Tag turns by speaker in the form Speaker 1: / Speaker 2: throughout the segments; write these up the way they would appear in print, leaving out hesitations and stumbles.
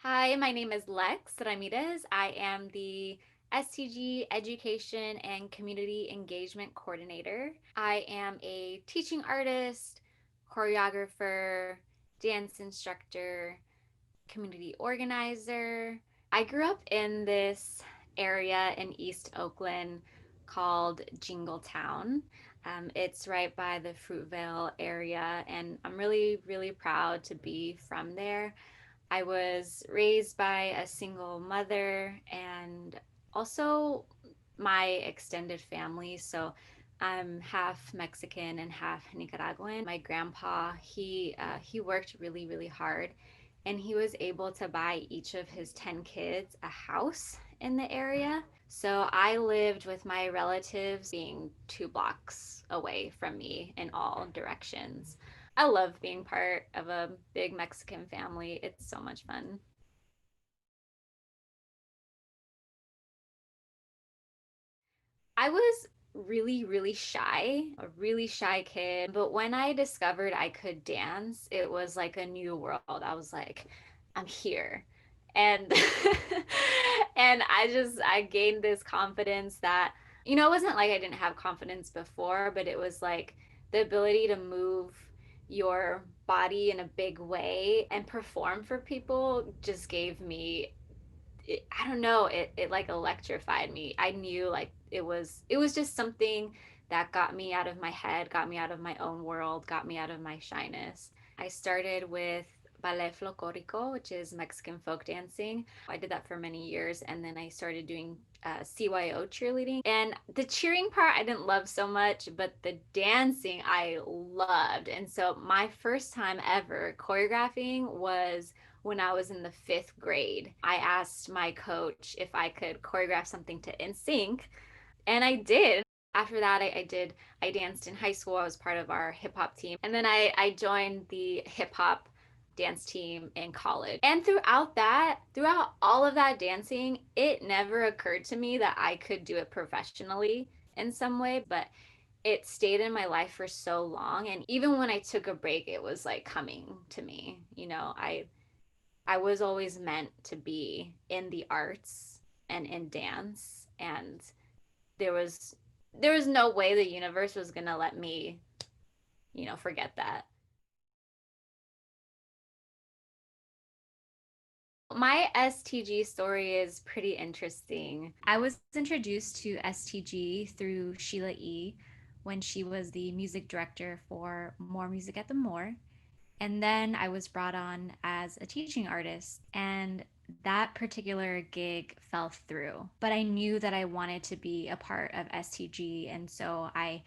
Speaker 1: Hi, my name is Lex Ramirez. I am the STG Education and Community Engagement Coordinator. I am a teaching artist, choreographer, dance instructor, community organizer. I grew up in this area in East Oakland called Jingletown. It's right by the Fruitvale area, and I'm really, really proud to be from there. I was raised by a single mother and also my extended family. So I'm half Mexican and half Nicaraguan. My grandpa, he worked really, really hard, and he was able to buy each of his 10 kids a house in the area. So I lived with my relatives being 2 blocks away from me in all directions. I love being part of a big Mexican family. It's so much fun. I was really, really shy, a really shy kid. But when I discovered I could dance, it was like a new world. I was like, I'm here. And and I gained this confidence that, it wasn't like I didn't have confidence before, but it was like the ability to move your body in a big way and perform for people just gave me I don't know, it like electrified me. I knew like it was just something that got me out of my head, got me out of my own world, got me out of my shyness. I started with ballet folklorico, which is Mexican folk dancing. I did that for many years, and then I started doing CYO cheerleading. And the cheering part I didn't love so much, but the dancing I loved. And so my first time ever choreographing was when I was in the fifth grade. I asked my coach if I could choreograph something to NSYNC, and I did. After that, I danced in high school. I was part of our hip hop team. And then I joined the hip hop dance team in college. And throughout all of that dancing, it never occurred to me that I could do it professionally in some way, but it stayed in my life for so long. And even when I took a break, it was like coming to me. I was always meant to be in the arts and in dance, and there was there was no way the universe was going to let me, forget that. My STG story is pretty interesting. I was introduced to STG through Sheila E when she was the music director for More Music at the More. And then I was brought on as a teaching artist, and that particular gig fell through. But I knew that I wanted to be a part of STG, and so I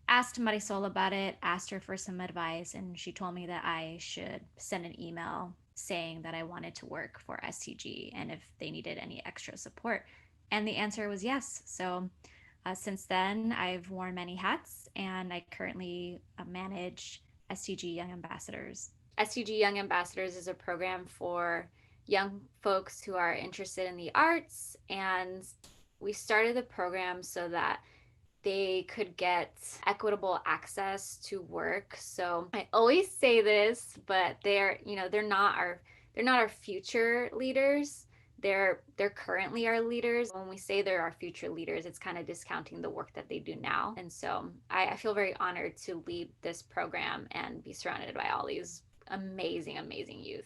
Speaker 1: asked Marisol about it, asked her for some advice, and she told me that I should send an email saying that I wanted to work for STG and if they needed any extra support. And the answer was yes. So since then, I've worn many hats, and I currently manage STG Young Ambassadors. STG Young Ambassadors is a program for young folks who are interested in the arts, and we started the program so that they could get equitable access to work. So I always say this, but they're not our future leaders. They're currently our leaders. When we say they're our future leaders, it's kind of discounting the work that they do now. And so I feel very honored to lead this program and be surrounded by all these amazing, amazing youth.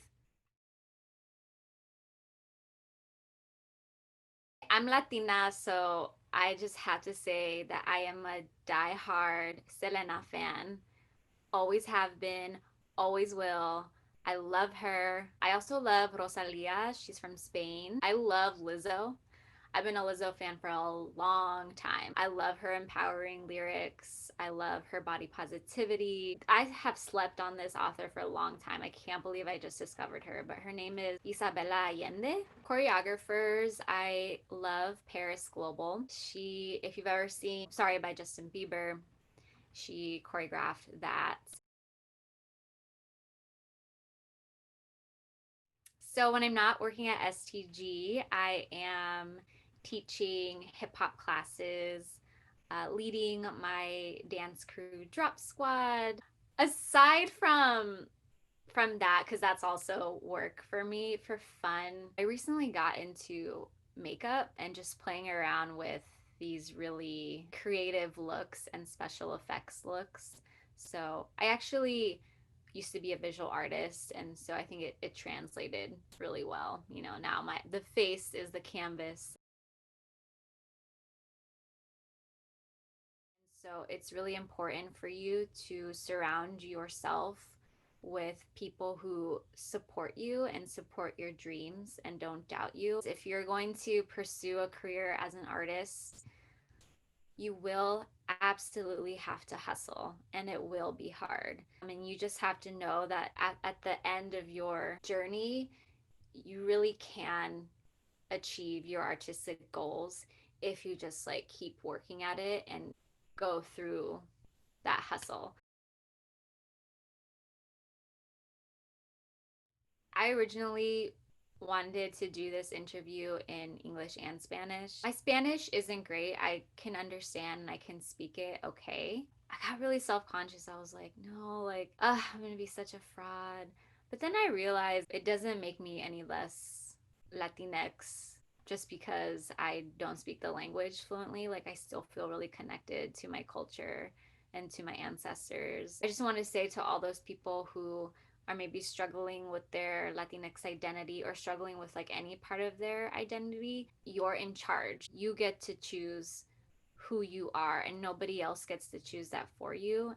Speaker 1: I'm Latina, so I just have to say that I am a diehard Selena fan. Always have been, always will. I love her. I also love Rosalia. She's from Spain. I love Lizzo. I've been a Lizzo fan for a long time. I love her empowering lyrics. I love her body positivity. I have slept on this author for a long time. I can't believe I just discovered her, but her name is Isabella Allende. Choreographers, I love Paris Global. If you've ever seen Sorry by Justin Bieber, she choreographed that. So when I'm not working at STG, I am teaching hip hop classes, leading my dance crew drop squad. Aside from from that, because that's also work for me for fun. I recently got into makeup and just playing around with these really creative looks and special effects looks. So I actually used to be a visual artist, and so I think it translated really well. You know, now my the face is the canvas. So it's really important for you to surround yourself with people who support you and support your dreams and don't doubt you. If you're going to pursue a career as an artist, you will absolutely have to hustle and it will be hard. I mean, you just have to know that at the end of your journey, you really can achieve your artistic goals if you just like keep working at it and go through that hustle. I originally wanted to do this interview in English and Spanish. My Spanish isn't great. I can understand and I can speak it okay. I got really self conscious. I was like, no, like, I'm gonna be such a fraud. But then I realized it doesn't make me any less Latinx just because I don't speak the language fluently. Like, I still feel really connected to my culture and to my ancestors. I just want to say to all those people who are maybe struggling with their Latinx identity or struggling with like any part of their identity, you're in charge. You get to choose who you are, and nobody else gets to choose that for you.